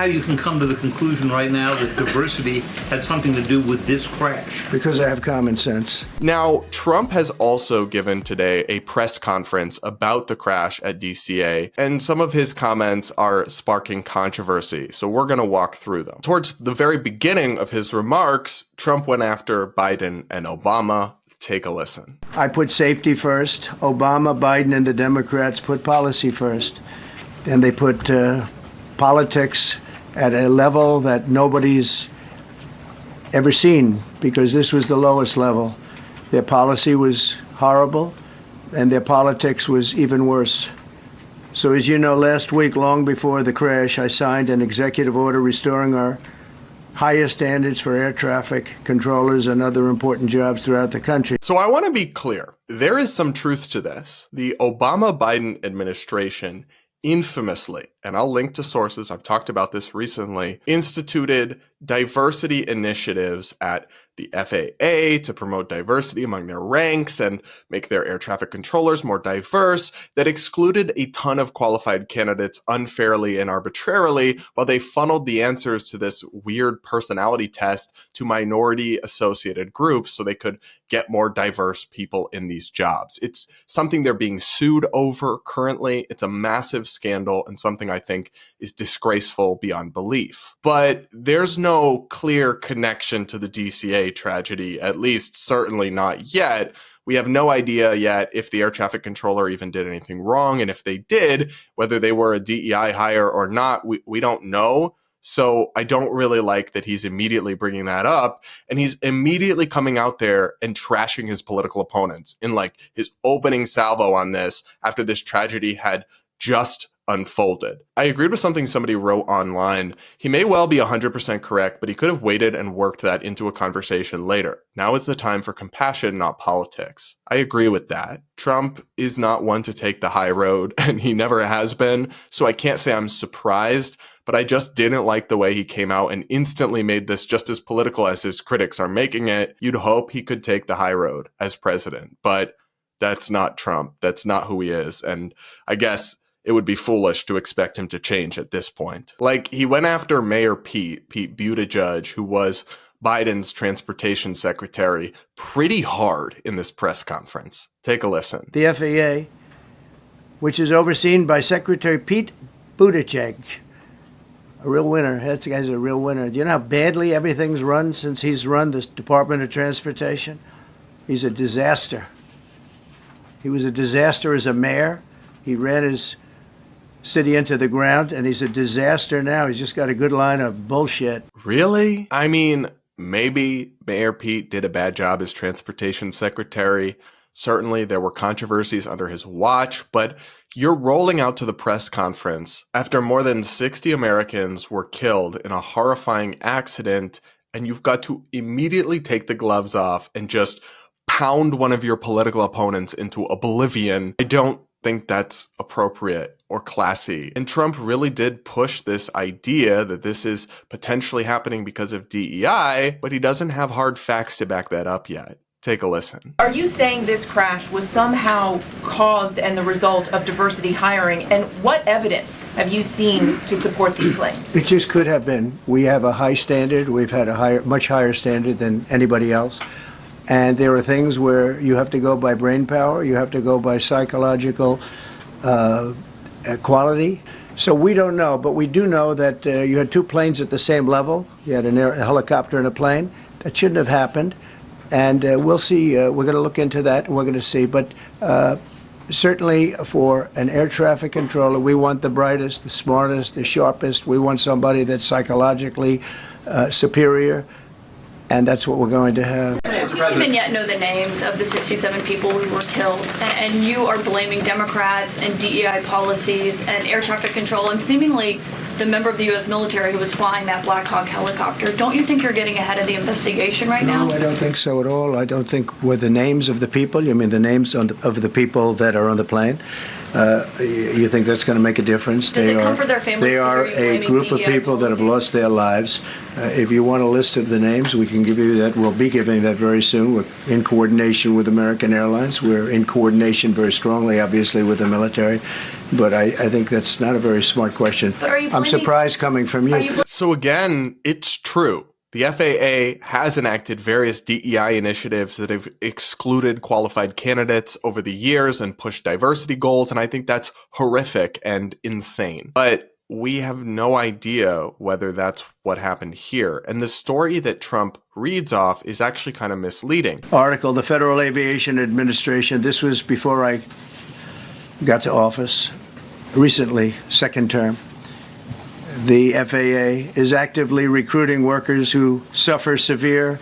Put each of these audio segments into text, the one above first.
how you can come to the conclusion right now that diversity had something to do with this crash. Because I have common sense. Now, Trump has also given today a press conference about the crash at DCA, and some of his comments are sparking controversy, so we're going to walk through them. Towards the very beginning of his remarks, Trump went after Biden and Obama. Take a listen. I put safety first. Obama, Biden, and the Democrats put policy first. And they put politics at a level that nobody's ever seen, because this was the lowest level. Their policy was horrible, and their politics was even worse. So as you know, last week, long before the crash, I signed an executive order restoring our highest standards for air traffic controllers and other important jobs throughout the country. So I want to be clear. There is some truth to this. The Obama-Biden administration infamously, and I'll link to sources, I've talked about this recently, instituted diversity initiatives at the FAA to promote diversity among their ranks and make their air traffic controllers more diverse, that excluded a ton of qualified candidates unfairly and arbitrarily, while they funneled the answers to this weird personality test to minority-associated groups so they could get more diverse people in these jobs. It's something they're being sued over currently. It's a massive scandal and something I think is disgraceful beyond belief. But there's no clear connection to the DCA tragedy, at least certainly not yet. We have no idea yet if the air traffic controller even did anything wrong, and if they did, whether they were a DEI hire or not, we don't know. So I don't really like that he's immediately bringing that up, and he's immediately coming out there and trashing his political opponents in like his opening salvo on this after this tragedy had just unfolded. I agreed with something somebody wrote online. He may well be 100% correct, but he could have waited and worked that into a conversation later. Now is the time for compassion, not politics. I agree with that. Trump is not one to take the high road, and he never has been, so I can't say I'm surprised, but I just didn't like the way he came out and instantly made this just as political as his critics are making it. You'd hope he could take the high road as president, but that's not Trump. That's not who he is, and I guess it would be foolish to expect him to change at this point. Like, he went after Mayor Pete Buttigieg, who was Biden's transportation secretary, pretty hard in this press conference. Take a listen. The FAA, which is overseen by Secretary Pete Buttigieg, a real winner. That guy's a real winner. Do you know how badly everything's run since he's run this Department of Transportation? He's a disaster. He was a disaster as a mayor. He ran his city into the ground, and he's a disaster now. He's just got a good line of bullshit. Really? I mean, maybe Mayor Pete did a bad job as transportation secretary. Certainly there were controversies under his watch, but you're rolling out to the press conference after more than 60 Americans were killed in a horrifying accident, and you've got to immediately take the gloves off and just pound one of your political opponents into oblivion. I don't think that's appropriate or classy. And Trump really did push this idea that this is potentially happening because of DEI, but he doesn't have hard facts to back that up yet. Take a listen. Are you saying this crash was somehow caused and the result of diversity hiring? And what evidence have you seen to support these claims? It just could have been. We have a high standard. We've had a much higher standard than anybody else. And there are things where you have to go by brain power, you have to go by psychological quality. So we don't know, but we do know that you had two planes at the same level. You had a helicopter and a plane. That shouldn't have happened. And we'll see. We're going to look into that, and we're going to see. But certainly for an air traffic controller, we want the brightest, the smartest, the sharpest. We want somebody that's psychologically superior. And that's what we're going to have. We don't even yet know the names of the 67 people who were killed. And you are blaming Democrats and DEI policies and air traffic control and seemingly the member of the U.S. military who was flying that Black Hawk helicopter. Don't you think you're getting ahead of the investigation right now? No, I don't think so at all. I don't think with the names of the people, you mean the names of the people that are on the plane? You think that's going to make a difference? Does it comfort their families? They are a group of people that have lost their lives. If you want a list of the names, we can give you that. We'll be giving that very soon. We're in coordination with American Airlines. We're in coordination very strongly, obviously, with the military. But I think that's not a very smart question. But are you I'm blaming- surprised coming from you. Are you So again, it's true. The FAA has enacted various DEI initiatives that have excluded qualified candidates over the years and pushed diversity goals, and I think that's horrific and insane. But we have no idea whether that's what happened here. And the story that Trump reads off is actually kind of misleading. Article, the Federal Aviation Administration, this was before I got to office, recently, second term. The FAA is actively recruiting workers who suffer severe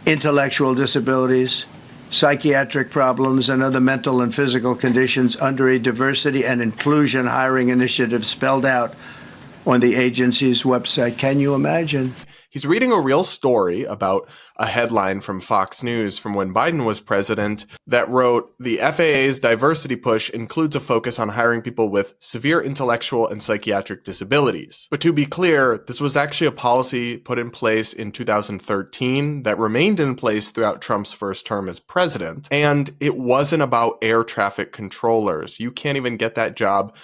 intellectual disabilities, psychiatric problems, and other mental and physical conditions under a diversity and inclusion hiring initiative spelled out on the agency's website. Can you imagine? He's reading a real story about a headline from Fox News from when Biden was president that wrote, "The FAA's diversity push includes a focus on hiring people with severe intellectual and psychiatric disabilities." But to be clear, this was actually a policy put in place in 2013 that remained in place throughout Trump's first term as president. And it wasn't about air traffic controllers. You can't even get that job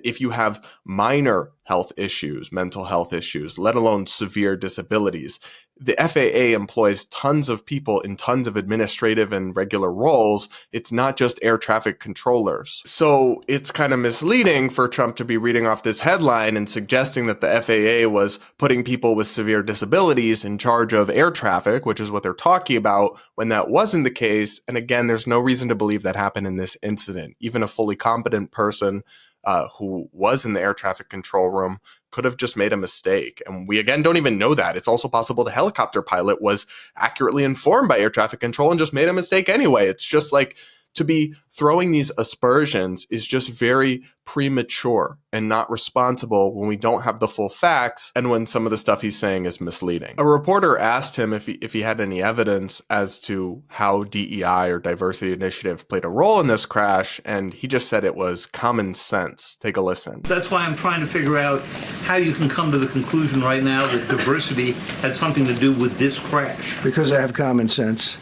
if you have minor health issues, mental health issues, let alone severe disabilities. The FAA employs tons of people in tons of administrative and regular roles. It's not just air traffic controllers. So it's kind of misleading for Trump to be reading off this headline and suggesting that the FAA was putting people with severe disabilities in charge of air traffic, which is what they're talking about, when that wasn't the case. And again, there's no reason to believe that happened in this incident. Even a fully competent person who was in the air traffic control room could have just made a mistake. And we, again, don't even know that. It's also possible the helicopter pilot was accurately informed by air traffic control and just made a mistake anyway. It's just like, to be throwing these aspersions is just very premature and not responsible when we don't have the full facts and when some of the stuff he's saying is misleading. A reporter asked him if he had any evidence as to how DEI or diversity initiative played a role in this crash, and he just said it was common sense. Take a listen. That's why I'm trying to figure out how you can come to the conclusion right now that diversity had something to do with this crash. Because I have common sense,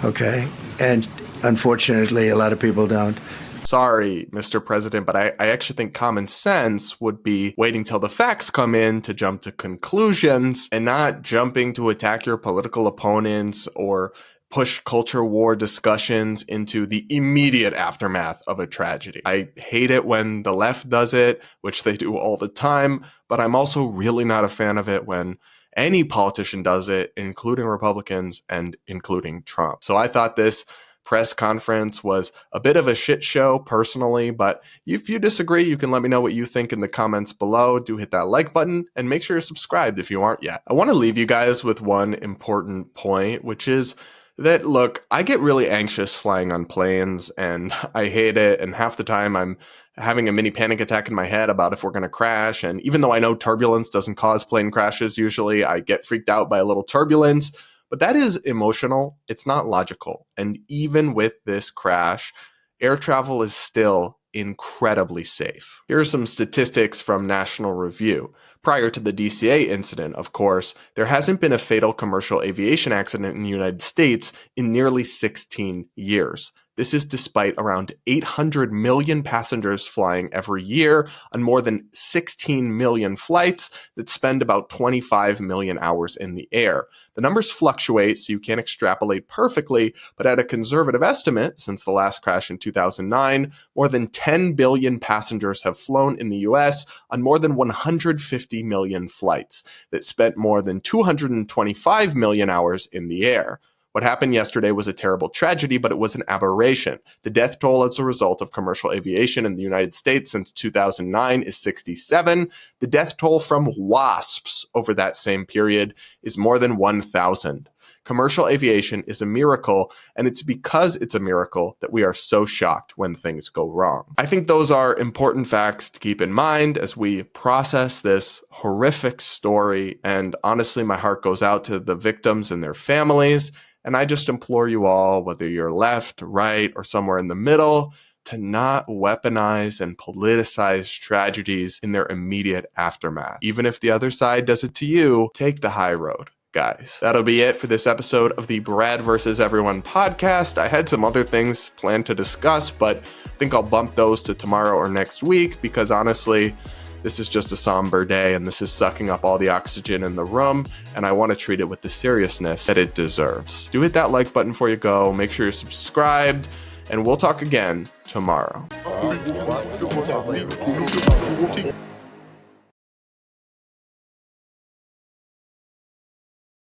okay? And unfortunately, a lot of people don't. Sorry, Mr. President, but I actually think common sense would be waiting till the facts come in to jump to conclusions and not jumping to attack your political opponents or push culture war discussions into the immediate aftermath of a tragedy. I hate it when the left does it, which they do all the time, but I'm also really not a fan of it when any politician does it, including Republicans and including Trump. So I thought this press conference was a bit of a shit show personally, but if you disagree, you can let me know what you think in the comments below. Do hit that like button and make sure you're subscribed if you aren't yet. I want to leave you guys with one important point, which is that, look, I get really anxious flying on planes and I hate it. And half the time I'm having a mini panic attack in my head about if we're going to crash. And even though I know turbulence doesn't cause plane crashes, usually I get freaked out by a little turbulence. But that is emotional. It's not logical. And even with this crash, air travel is still incredibly safe. Here are some statistics from National Review. Prior to the DCA incident, of course, there hasn't been a fatal commercial aviation accident in the United States in nearly 16 years. This is despite around 800 million passengers flying every year on more than 16 million flights that spend about 25 million hours in the air. The numbers fluctuate, so you can't extrapolate perfectly, but at a conservative estimate, since the last crash in 2009, more than 10 billion passengers have flown in the US on more than 150 million flights that spent more than 225 million hours in the air. What happened yesterday was a terrible tragedy, but it was an aberration. The death toll as a result of commercial aviation in the United States since 2009 is 67. The death toll from WASPs over that same period is more than 1,000. Commercial aviation is a miracle, and it's because it's a miracle that we are so shocked when things go wrong. I think those are important facts to keep in mind as we process this horrific story, and honestly, my heart goes out to the victims and their families. And I just implore you all, whether you're left, right, or somewhere in the middle, to not weaponize and politicize tragedies in their immediate aftermath. Even if the other side does it to you, take the high road. guys. That'll be it for this episode of the Brad vs. Everyone podcast. I had some other things planned to discuss, but I think I'll bump those to tomorrow or next week because honestly, this is just a somber day and this is sucking up all the oxygen in the room, and I want to treat it with the seriousness that it deserves. Do hit that like button before you go. Make sure you're subscribed, and we'll talk again tomorrow.